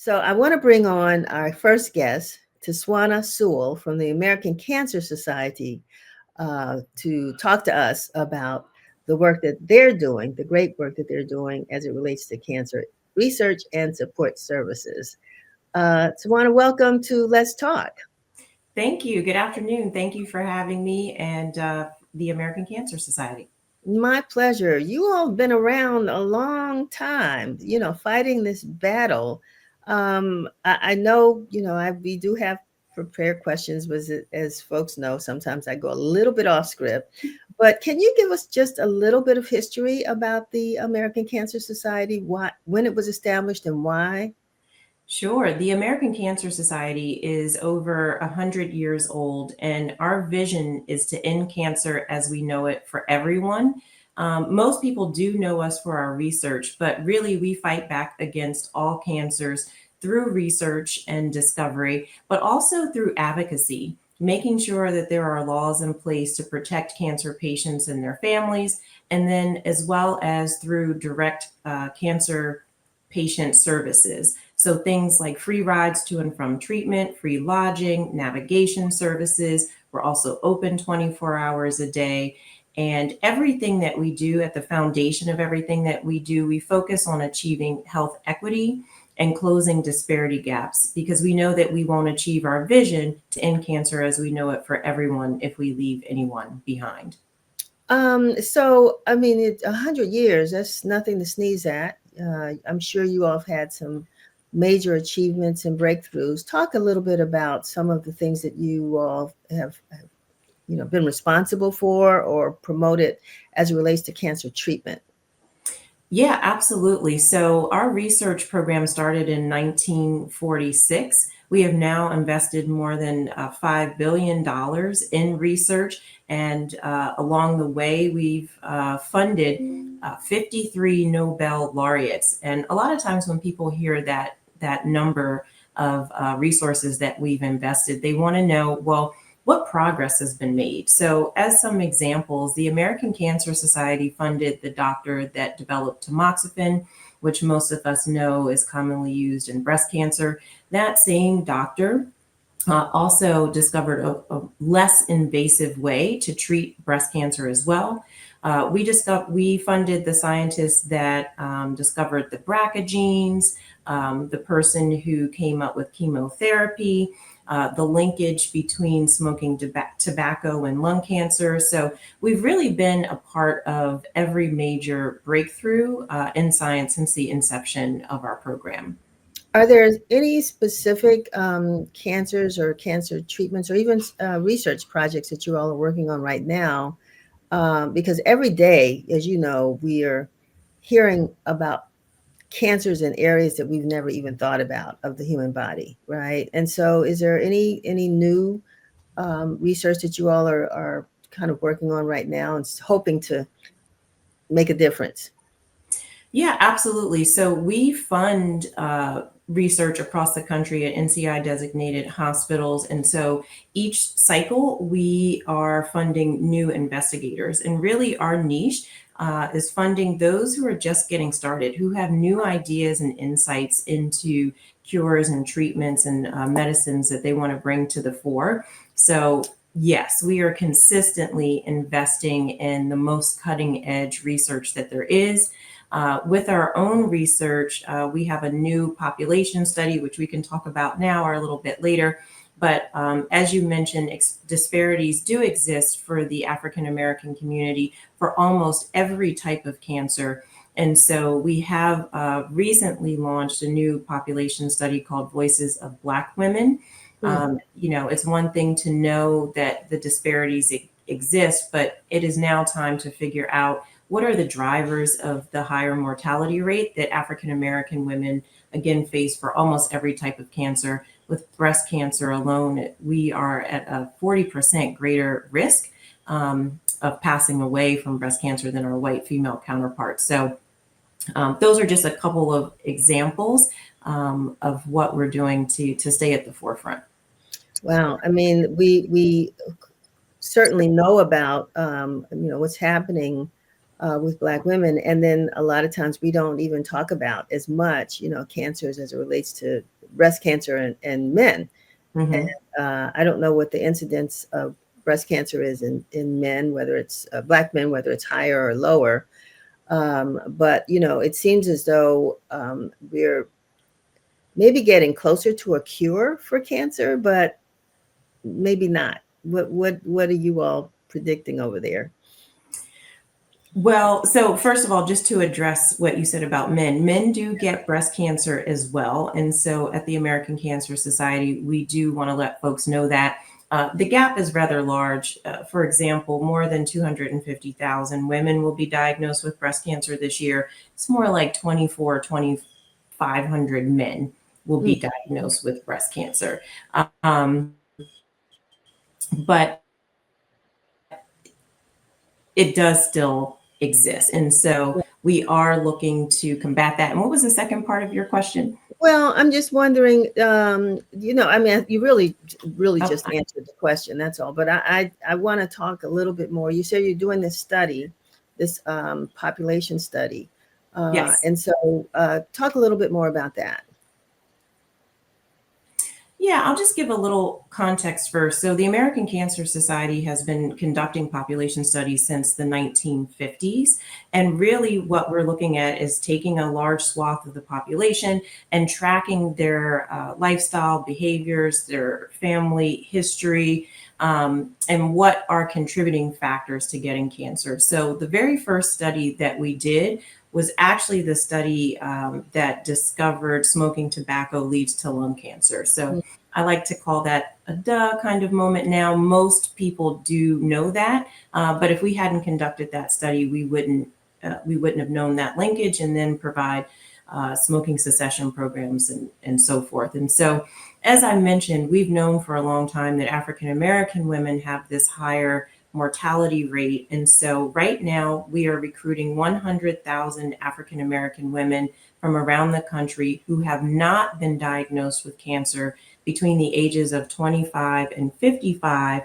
So I want to bring on our first guest, Tswana Sewell from the American Cancer Society, to talk to us about the work that they're doing, the great work that they're doing as it relates to cancer research and support services. Tswana, welcome to Let's Talk. Thank you. Good afternoon. Thank you for having me and the American Cancer Society. My pleasure. You all have been around a long time, fighting this battle. I know, we do have prepared questions, but as folks know, sometimes I go a little bit off script. But can you give us just a little bit of history about the American Cancer Society, when it was established and why? Sure. The American Cancer Society is over 100 years old, and our vision is to end cancer as we know it for everyone. Most people do know us for our research, but really we fight back against all cancers through research and discovery, but also through advocacy, making sure that there are laws in place to protect cancer patients and their families, and then as well as through direct cancer patient services. So things like free rides to and from treatment, free lodging, navigation services. We're also open 24 hours a day. And everything that we do, at the foundation of everything that we do, we focus on achieving health equity and closing disparity gaps, because we know that we won't achieve our vision to end cancer as we know it for everyone if we leave anyone behind. So I mean, 100 years, that's nothing to sneeze at. I'm sure you all have had some major achievements and breakthroughs. Talk a little bit about some of the things that you all have been responsible for or promoted as it relates to cancer treatment. Yeah, absolutely. So our research program started in 1946. We have now invested more than $5 billion in research. And along the way, we've funded 53 Nobel laureates. And a lot of times when people hear that number of resources that we've invested, they want to know, well, what progress has been made. So, as some examples, the American Cancer Society funded the doctor that developed tamoxifen, which most of us know is commonly used in breast cancer. That same doctor also discovered a less invasive way to treat breast cancer as well. We funded the scientists that discovered the BRCA genes, the person who came up with chemotherapy, the linkage between smoking tobacco and lung cancer. So we've really been a part of every major breakthrough in science since the inception of our program. Are there any specific cancers or cancer treatments or even research projects that you all are working on right now? Because every day, as you know, we are hearing about cancers in areas that we've never even thought about of the human body, right? And so, is there any new research that you all are kind of working on right now and hoping to make a difference? Yeah, absolutely. So we fund research across the country at NCI designated hospitals. And so each cycle, we are funding new investigators. And really, our niche is funding those who are just getting started, who have new ideas and insights into cures and treatments and medicines that they want to bring to the fore. So yes, we are consistently investing in the most cutting edge research that there is. With our own research, we have a new population study, which we can talk about now or a little bit later. But as you mentioned, disparities do exist for the African American community for almost every type of cancer. And so we have recently launched a new population study called Voices of Black Women. It's one thing to know that the disparities exist, but it is now time to figure out what are the drivers of the higher mortality rate that African American women, again, face for almost every type of cancer. With breast cancer alone, we are at a 40% greater risk of passing away from breast cancer than our white female counterparts. So those are just a couple of examples of what we're doing to stay at the forefront. Wow. I mean, we certainly know about what's happening with Black women, and then a lot of times we don't even talk about as much cancers as it relates to breast cancer in men. Hmm. I don't know what the incidence of breast cancer is in men, whether it's Black men, whether it's higher or lower. But it seems as though we're maybe getting closer to a cure for cancer, but maybe not. What are you all predicting over there? Well, so first of all, just to address what you said about men, men do get breast cancer as well. And so at the American Cancer Society, we do want to let folks know that the gap is rather large. For example, more than 250,000 women will be diagnosed with breast cancer this year. It's more like 2,500 men will Mm. be diagnosed with breast cancer. But it does still exist. And so we are looking to combat that. And what was the second part of your question? Well, I'm just wondering, I mean, you really Oh, just answered the question. That's all. But I want to talk a little bit more. You said you're doing this study, this population study, yes. and so talk a little bit more about that. Yeah, I'll just give a little context first. So, the American Cancer Society has been conducting population studies since the 1950s. And really, what we're looking at is taking a large swath of the population and tracking their lifestyle behaviors, their family history, and what are contributing factors to getting cancer. So, the very first study that we did was actually the study that discovered smoking tobacco leads to lung cancer. So, Mm. I like to call that a duh kind of moment now. Most people do know that, but if we hadn't conducted that study, we wouldn't have known that linkage, and then provide smoking cessation programs and so forth. And so, as I mentioned, we've known for a long time that African American women have this higher mortality rate. And so, right now, we are recruiting 100,000 African American women from around the country who have not been diagnosed with cancer between the ages of 25 and 55,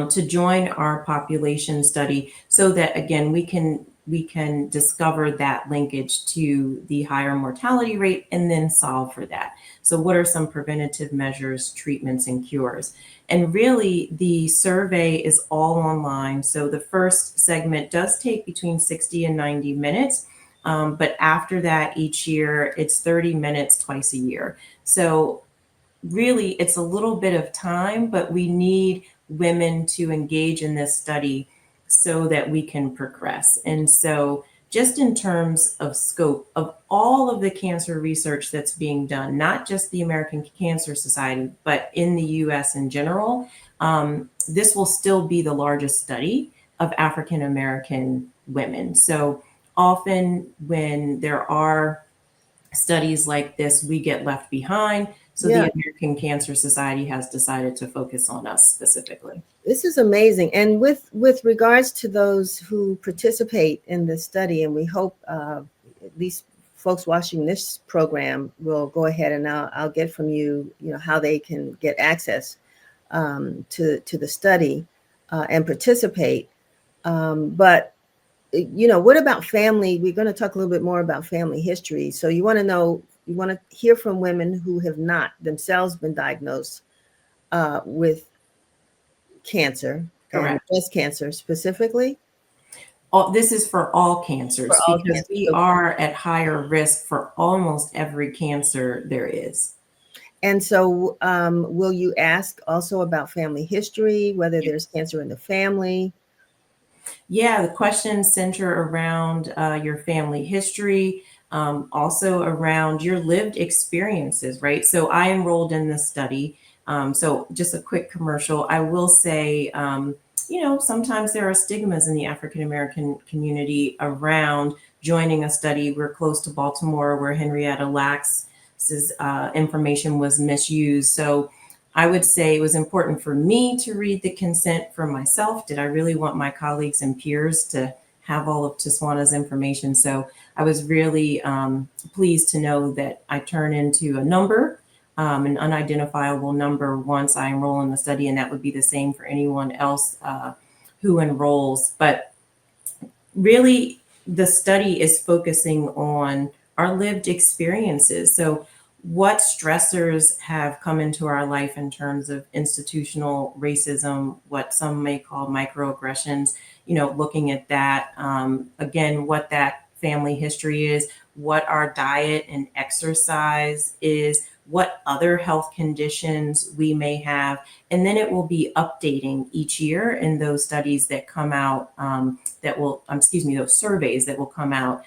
to join our population study, so that again we can discover that linkage to the higher mortality rate and then solve for that. So what are some preventative measures, treatments, and cures? And really, the survey is all online. So the first segment does take between 60 and 90 minutes. But after that, each year, it's 30 minutes twice a year. So really, it's a little bit of time, but we need women to engage in this study so that we can progress. And so, just in terms of scope of all of the cancer research that's being done, not just the American Cancer Society, but in the US in general, this will still be the largest study of African American women. So, often when there are studies like this, we get left behind. So Yeah, the American Cancer Society has decided to focus on us specifically. this is amazing. And with regards to those who participate in this study, and we hope these folks watching this program will go ahead and I'll get from you, how they can get access to the study and participate. But what about family? We're going to talk a little bit more about family history. So you want to hear from women who have not themselves been diagnosed with cancer and Correct. breast cancer specifically This is for all for cancers all because cancers. we So, are at higher risk for almost every cancer there is. and so, will you ask also about family history, whether there's cancer in the family? Yeah, the questions center around your family history, also around your lived experiences, right? So I enrolled in this study. So just a quick commercial. I will say, sometimes there are stigmas in the African American community around joining a study. We're close to Baltimore, where Henrietta Lacks's information was misused. So I would say it was important for me to read the consent for myself. Did I really want my colleagues and peers to have all of Tswana's information? So I was really pleased to know that I turn into a number, an unidentifiable number, once I enroll in the study, and that would be the same for anyone else who enrolls. But really, the study is focusing on our lived experiences. So what stressors have come into our life in terms of institutional racism, what some may call microaggressions, looking at that. Again, what that family history is, what our diet and exercise is, what other health conditions we may have. And then it will be updating each year in those studies that come out, those surveys that will come out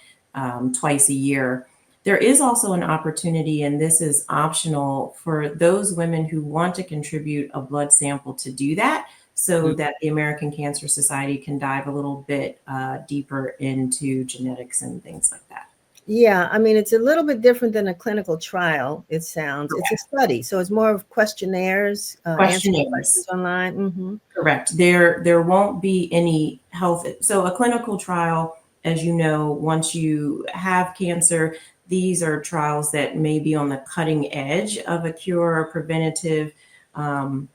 twice a year. There is also an opportunity, and this is optional for those women who want to contribute a blood sample to do that, so that the American Cancer Society can dive a little bit deeper into genetics and things like that. Yeah, I mean, it's a little bit different than a clinical trial, it sounds. It's a Correct. study, so it's more of questionnaires, answering questions Questionnaires. online. Mm-hmm. Correct. There won't be any health. So a clinical trial, as you know, once you have cancer, these are trials that may be on the cutting edge of a cure or preventative um,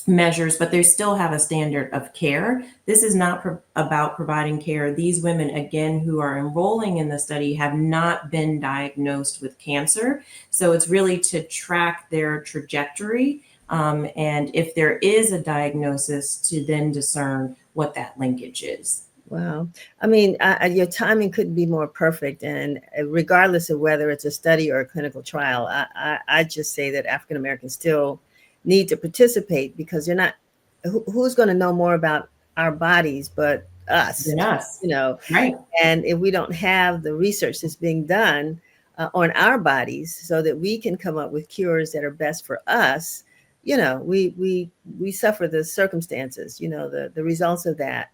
measures, but they still have a standard of care. This is not about providing care. These women, again, who are enrolling in the study have not been diagnosed with cancer. So it's really to track their trajectory. And if there is a diagnosis, to then discern what that linkage is. Wow. I mean, your timing couldn't be more perfect. And regardless of whether it's a study or a clinical trial, I just say that African Americans still need to participate because they're not, who's going to know more about our bodies but us, Than us. you know? Right. And if we don't have the research that's being done on our bodies so that we can come up with cures that are best for us, we suffer the circumstances, the results of that.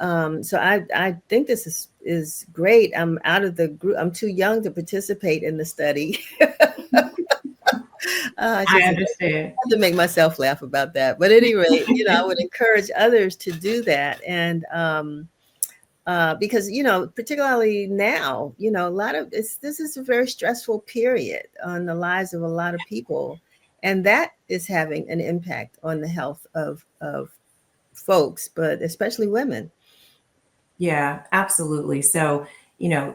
So I think this is great. I'm out of the group. I'm too young to participate in the study. I I just have understand. to make myself laugh about that. But at any rate, I would encourage others to do that. And because particularly now, a lot of this is a very stressful period on the lives of a lot of people, and that is having an impact on the health of folks, but especially women. Yeah, absolutely. So,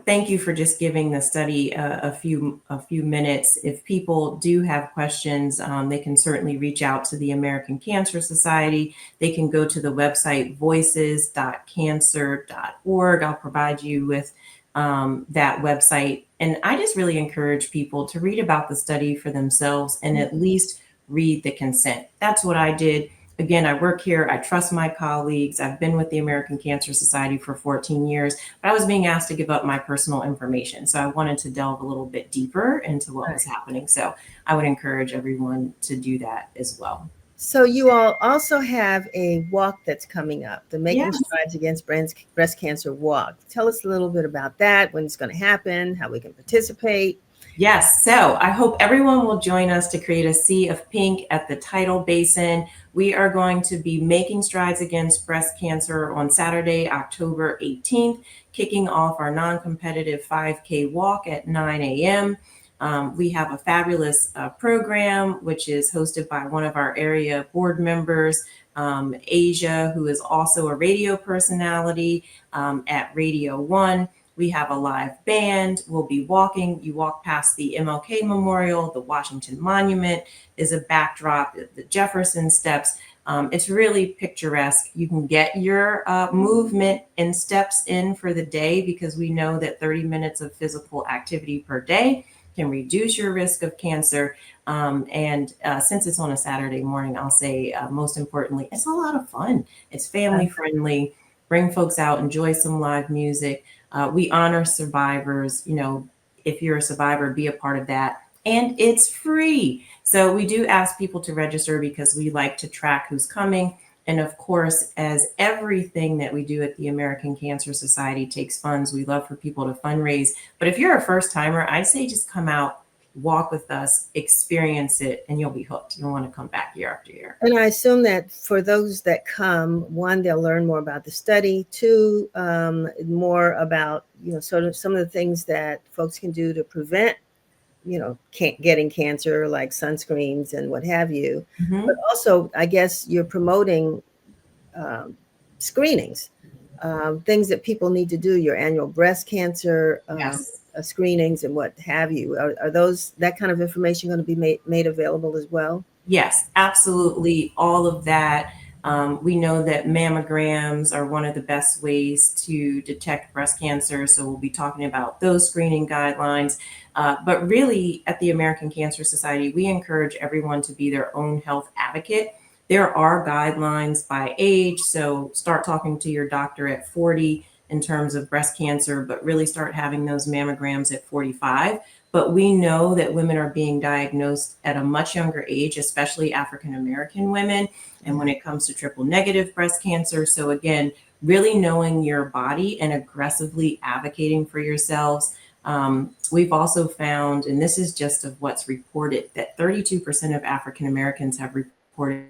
thank you for just giving the study a few minutes. If people do have questions, they can certainly reach out to the American Cancer Society. They can go to the website voices.cancer.org. I'll provide you with that website. And I just really encourage people to read about the study for themselves and at least read the consent. That's what I did. Again, I work here. I trust my colleagues. I've been with the American Cancer Society for 14 years, but I was being asked to give up my personal information. So I wanted to delve a little bit deeper into what was happening. So I would encourage everyone to do that as well. So you all also have a walk that's coming up, the Making Yes. Strides Against Breast Cancer Walk. Tell us a little bit about that, when it's going to happen, how we can participate. Yes. So I hope everyone will join us to create a sea of pink at the tidal basin. We are going to be making strides against breast cancer on Saturday, October 18th, kicking off our non competitive 5K walk at 9 a.m. We have a fabulous program, which is hosted by one of our area board members, Asia, who is also a radio personality at Radio One. We have a live band. We'll be walking. You walk past the MLK Memorial, the Washington Monument is a backdrop, the Jefferson Steps. It's really picturesque. You can get your movement and steps in for the day because we know that 30 minutes of physical activity per day can reduce your risk of cancer. And since it's on a Saturday morning, I'll say most importantly, it's a lot of fun. It's family friendly. Bring folks out, enjoy some live music. We honor survivors. If you're a survivor, be a part of that. And it's free. So we do ask people to register because we like to track who's coming. And of course, as everything that we do at the American Cancer Society takes funds, we love for people to fundraise. But if you're a first timer, I'd say just come out, walk with us, experience it, and you'll be hooked. You'll want to come back year after year. And I assume that for those that come, one, they'll learn more about the study. Two, more about, sort of some of the things that folks can do to prevent, getting cancer, like sunscreens and what have you. Mm-hmm. But also, I guess you're promoting screenings, things that people need to do, your annual breast cancer Yes. screenings and what have you. Are those that kind of information going to be made available as well? Yes, absolutely. All of that. We know that mammograms are one of the best ways to detect breast cancer. So we'll be talking about those screening guidelines. But really, at the American Cancer Society, we encourage everyone to be their own health advocate. There are guidelines by age. So start talking to your doctor at 40 in terms of breast cancer, but really start having those mammograms at 45. But we know that women are being diagnosed at a much younger age, especially African American women. And when it comes to triple negative breast cancer, so again, really knowing your body and aggressively advocating for yourselves. We've also found, and this is just of what's reported, that 32% of African Americans have reported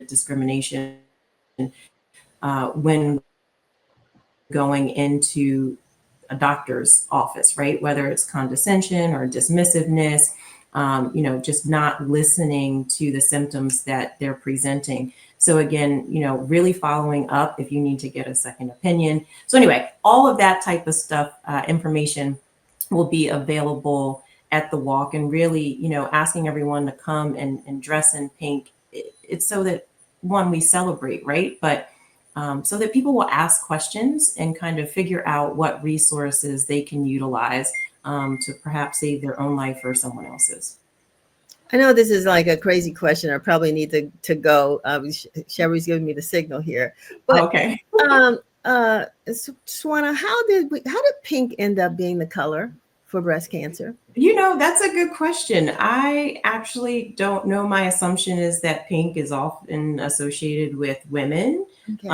discrimination when going into a doctor's office, right? Whether it's condescension or dismissiveness, just not listening to the symptoms that they're presenting. So again, really following up if you need to get a second opinion. So anyway, all of that type of stuff, information will be available at the walk, and really, asking everyone to come and dress in pink. It's so that, one, we celebrate, right? But so that people will ask questions and kind of figure out what resources they can utilize to perhaps save their own life or someone else's. I know this is like a crazy question. I probably need to go. Sherry's giving me the signal here, but Okay. um, Tswana, how did pink end up being the color for breast cancer? That's a good question. I actually don't know. My assumption is that pink is often associated with women. Okay.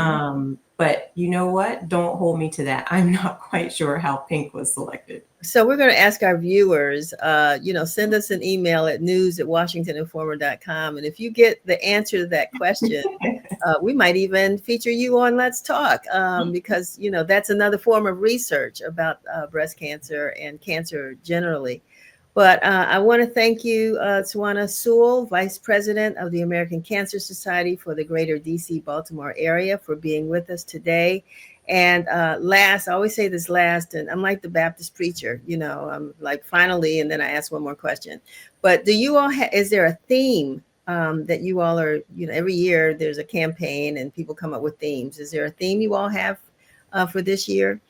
But you know what? Don't hold me to that. I'm not quite sure how pink was selected. So we're going to ask our viewers, send us an email at news@washingtoninformer.com. And if you get the answer to that question, we might even feature you on Let's Talk, because, that's another form of research about breast cancer and cancer generally. But I want to thank you, Tswana Sewell, Vice President of the American Cancer Society for the Greater DC Baltimore area, for being with us today. And last, I always say this last, and I'm like the Baptist preacher, I'm like finally, and then I ask one more question. But do you all is there a theme that you all are, every year there's a campaign and people come up with themes. Is there a theme you all have for this year?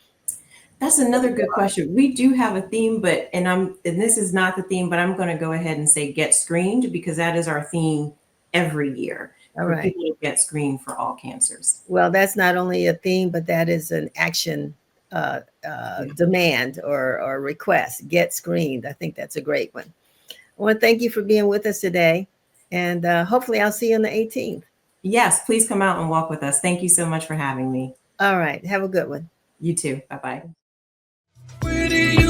That's another good question. We do have a theme, and this is not the theme, but I'm going to go ahead and say get screened, because that is our theme every year, All for right. people to get screened for all cancers. Well, that's not only a theme, but that is an action Yeah. demand or request. Get screened. I think that's a great one. I want to thank you for being with us today, and hopefully I'll see you on the 18th. Yes, please come out and walk with us. Thank you so much for having me. All right. Have a good one. You too. Bye bye. Where do you